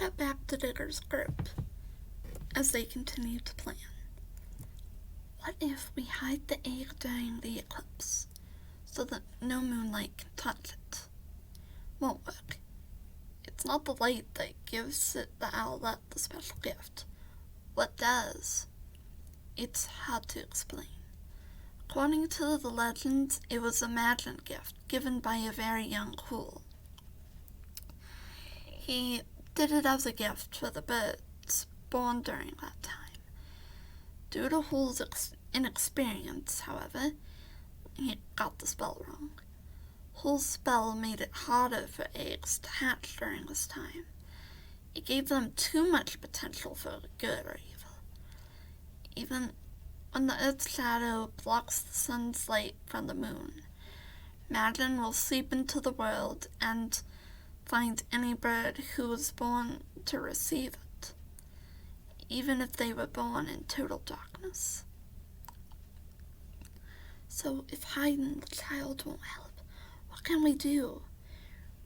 get back to Digger's group as they continue to plan. What if we hide the egg during the eclipse so that no moonlight can touch it? Won't work. It's not the light that gives it the owlet the special gift. What does? It's hard to explain. According to the legends, it was a magic gift given by a very young Hool. He did it as a gift for the birds born during that time. Due to Hool's inexperience, however, he got the spell wrong. Hool's spell made it harder for eggs to hatch during this time. It gave them too much potential for good or evil. Even when the Earth's shadow blocks the sun's light from the moon, Madden will seep into the world and find any bird who was born to receive it, even if they were born in total darkness. So if hiding the child won't help, what can we do?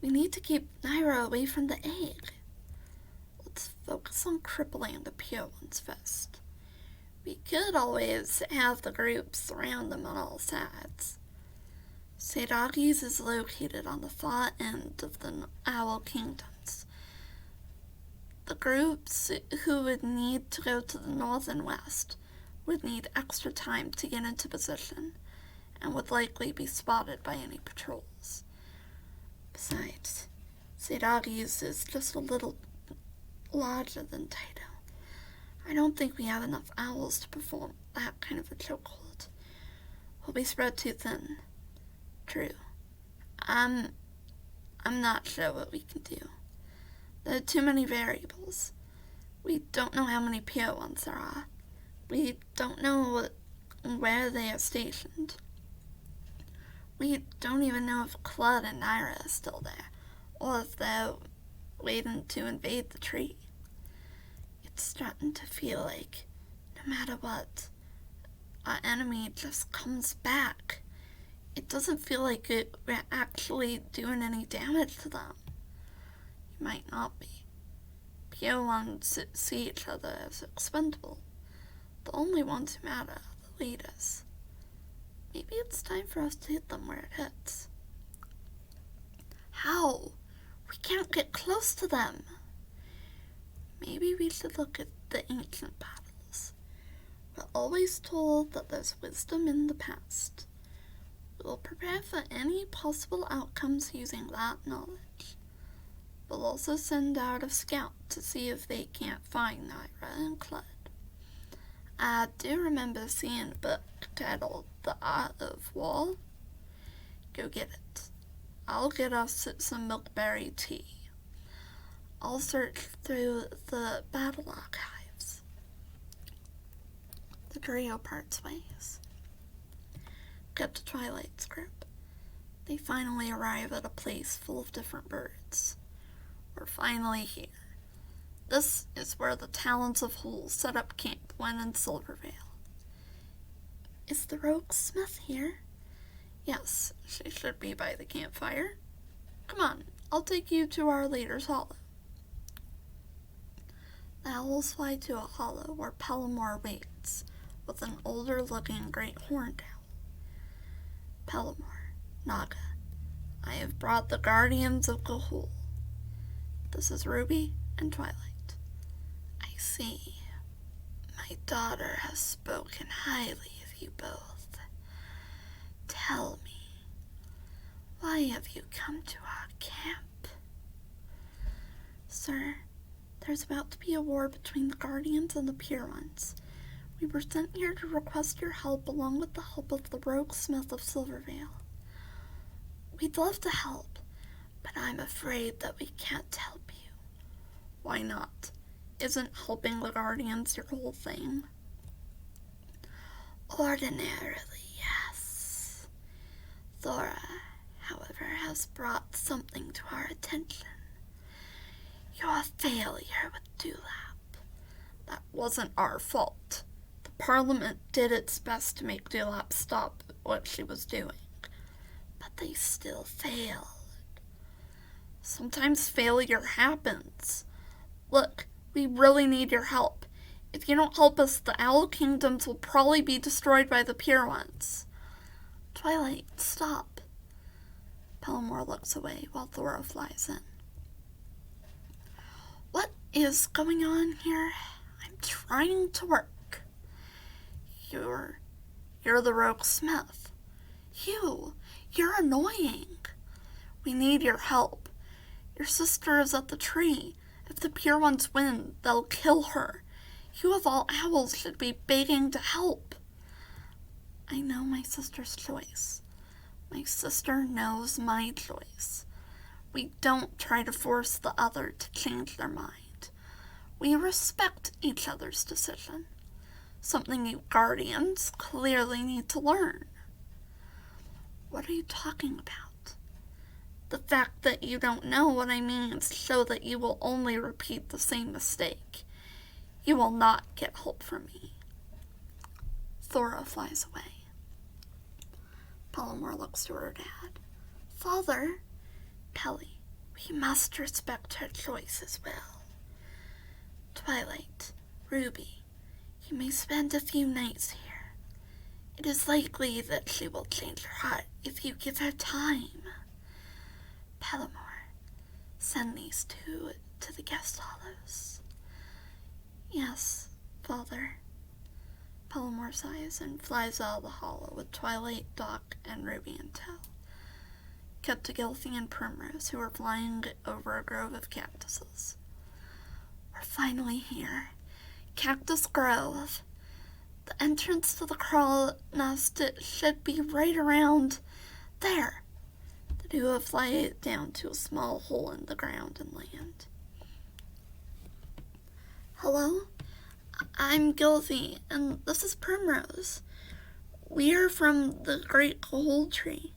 We need to keep Naira away from the egg. Let's focus on crippling the pure ones first. We could always have the group surround them on all sides. Seidagi's is located on the far end of the Owl Kingdoms. The groups who would need to go to the north and west would need extra time to get into position and would likely be spotted by any patrols. Besides, Seidagi's is just a little larger than Taito. I don't think we have enough owls to perform that kind of a chokehold. We'll be spread too thin. True. I'm not sure what we can do. There are too many variables. We don't know how many pure ones there are. We don't know where they are stationed. We don't even know if Claude and Naira are still there, or if they're waiting to invade the tree. It's starting to feel like, no matter what, our enemy just comes back. It doesn't feel like we're actually doing any damage to them. You might not be. Pure ones see each other as expendable. The only ones who matter are the leaders. Maybe it's time for us to hit them where it hits. How? We can't get close to them. Maybe we should look at the ancient battles. We're always told that there's wisdom in the past. We'll prepare for any possible outcomes using that knowledge. We'll also send out a scout to see if they can't find Naira and Claude. I do remember seeing a book titled The Art of War. Go get it. I'll get us some milkberry tea. I'll search through the battle archives. The trio parts ways. Get to Twilight's group. They finally arrive at a place full of different birds. We're finally here. This is where the Talons of Hool set up camp when in Silvervale. Is the rogue smith here? Yes, she should be by the campfire. Come on, I'll take you to our leader's hollow. The owls fly to a hollow where Pellamore waits, with an older-looking great horned owl. Pellamore, Naga, I have brought the guardians of Gahul. This is Ruby and Twilight. I see. My daughter has spoken highly of you both. Tell me, why have you come to our camp? Sir, there's about to be a war between the Guardians and the Pure Ones. We were sent here to request your help along with the help of the Rogue Smith of Silvervale. We'd love to help, but I'm afraid that we can't help you. Why not? Isn't helping the Guardians your whole thing? Ordinarily, yes. Thora, however, has brought something to our attention. Your failure with Dewlap. That wasn't our fault. The Parliament did its best to make Dewlap stop what she was doing, but they still failed. Sometimes failure happens, Look, we really need your help. If you don't help us, the Owl Kingdoms will probably be destroyed by the Pure Ones. Twilight, stop. Pellamore looks away while Thora flies in. What is going on here? I'm trying to work. You're the rogue smith. You're annoying. We need your help. Your sister is at the tree. If the Pure Ones win, they'll kill her. You of all owls should be begging to help. I know my sister's choice. My sister knows my choice. We don't try to force the other to change their mind. We respect each other's decision. Something you guardians clearly need to learn. What are you talking about? The fact that you don't know what I mean shows that you will only repeat the same mistake. You will not get help from me. Thora flies away. Pellamore looks to her dad. Father, Pelly, we must respect her choice as well. Twilight, Ruby, you may spend a few nights here. It is likely that she will change her heart if you give her time. Pellamore, send these two to the guest hollows. Yes, Father. Pellamore sighs and flies out of the hollow with Twilight, Doc, and Ruby in tow. Cut to Gilfy and Primrose, who are flying over a grove of cactuses. We're finally here. Cactus Grove. The entrance to the crawl nest should be right around there. The duo fly down to a small hole in the ground and land. Hello? I'm Gilfy, and this is Primrose. We are from the Great Gold Tree.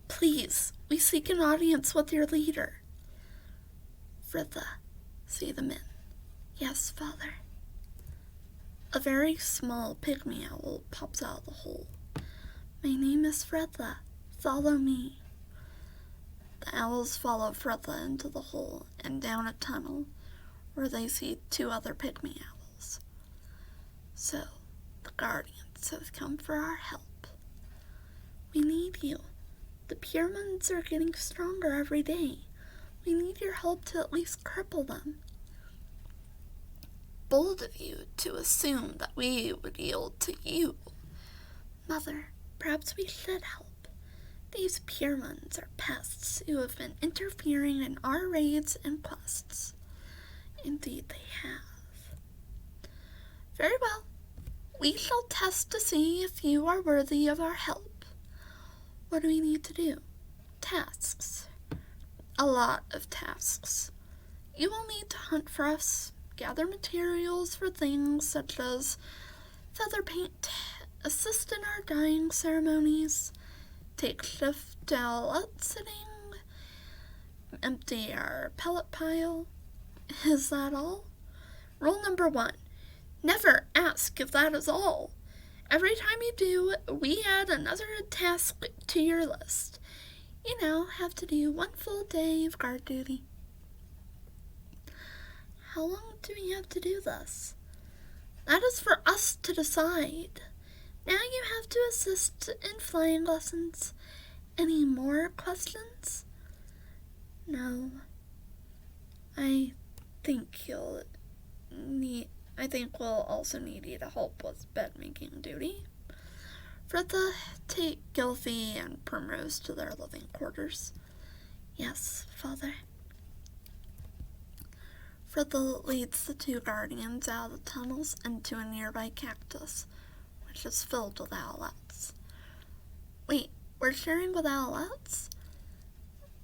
Please, we seek an audience with your leader. Fritha, see them in. Yes, Father. A very small pygmy owl pops out of the hole. My name is Fritha. Follow me. The owls follow Fritha into the hole and down a tunnel where they see two other pygmy owls. So, the guardians have come for our help. We need you. The Pure Ones are getting stronger every day. We need your help to at least cripple them. Bold of you to assume that we would yield to you. Mother, perhaps we should help. These Pure Ones are pests who have been interfering in our raids and quests. Indeed they have. Very well. We shall test to see if you are worthy of our help. What do we need to do? Tasks. A lot of tasks. You will need to hunt for us, gather materials for things such as feather paint, assist in our dyeing ceremonies, take shift owlet sitting, empty our pellet pile. Is that all? Rule number 1. Never ask if that is all. Every time you do, we add another task to your list. You now have to do 1 full day of guard duty. How long do we have to do this? That is for us to decide. Now you have to assist in flying lessons. Any more questions? No. I think we'll also need you to help with bed-making duty. Fritha, take Gilfy and Primrose to their living quarters. Yes, Father. Fritha leads the 2 guardians out of the tunnels into a nearby cactus, which is filled with owlets. Wait, we're sharing with owlets?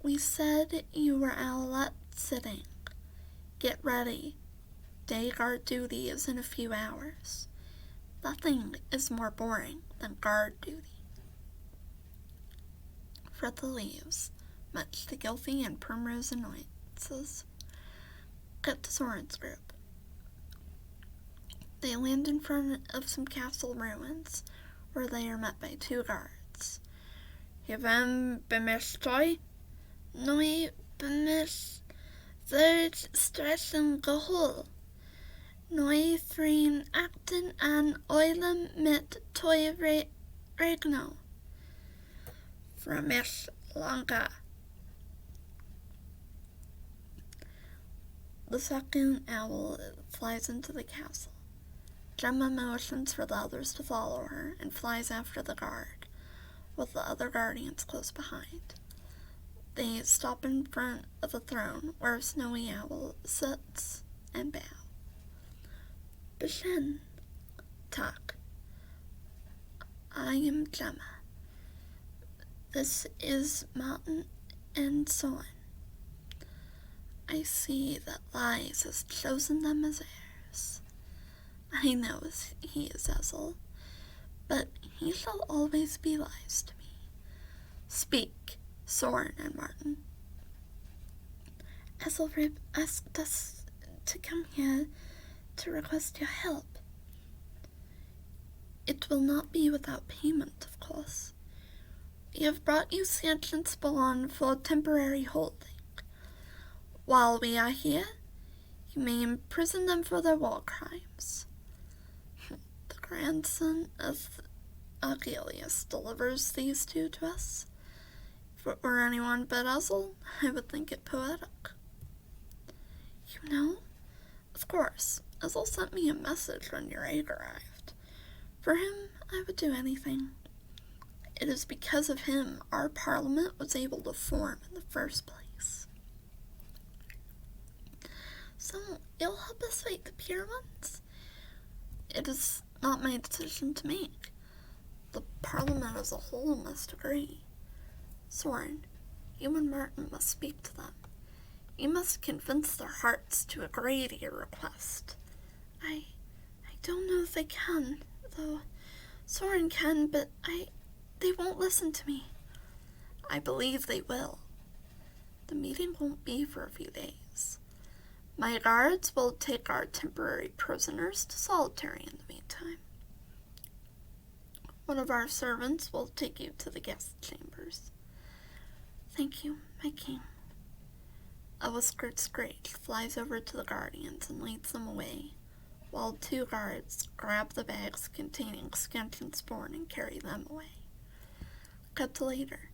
We said you were owlet sitting. Get ready. Day guard duty is in a few hours. Nothing is more boring than guard duty. Fritha leaves, much to Gilfy and Primrose annoyances. Cut to Soren's group. They land in front of some castle ruins, where they are met by 2 guards. Vem bemisst toi? Noi bemisst Third stressing goal. Noi frein actin an oilem mit toi regno. Framish Lanka. The second owl flies into the castle. Gemma motions for the others to follow her and flies after the guard, with the other guardians close behind. They stop in front of the throne where a snowy owl sits and bow. Beshin, Tak. I am Gemma. This is Martin and Soren. I see that Lies has chosen them as heirs. I know he is Ezel, but he shall always be Lies to me. Speak, Soren and Martin. Ezelrib asked us to come here to request your help. It will not be without payment, of course. We have brought you sentient spawn for temporary holding. While we are here, you may imprison them for their war crimes. The grandson of Argelius delivers these two to us. If it were anyone but Ezel, I would think it poetic. You know, of course, Ezel sent me a message when your egg arrived. For him, I would do anything. It is because of him our parliament was able to form in the first place. So, you'll help us fight the pure ones? It is not my decision to make. The parliament as a whole must agree. Soren, you and Martin must speak to them. You must convince their hearts to agree to your request. I don't know if they can, though. Soren can, but they won't listen to me. I believe they will. The meeting won't be for a few days. My guards will take our temporary prisoners to solitary in the meantime. One of our servants will take you to the guest chambers. Thank you, my king. A whiskered screech flies over to the guardians and leads them away, while two guards grab the bags containing Scansion spawn and carry them away. Cut to later.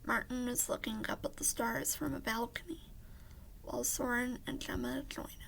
Martin is looking up at the stars from a balcony, while Soren and Gemma join him.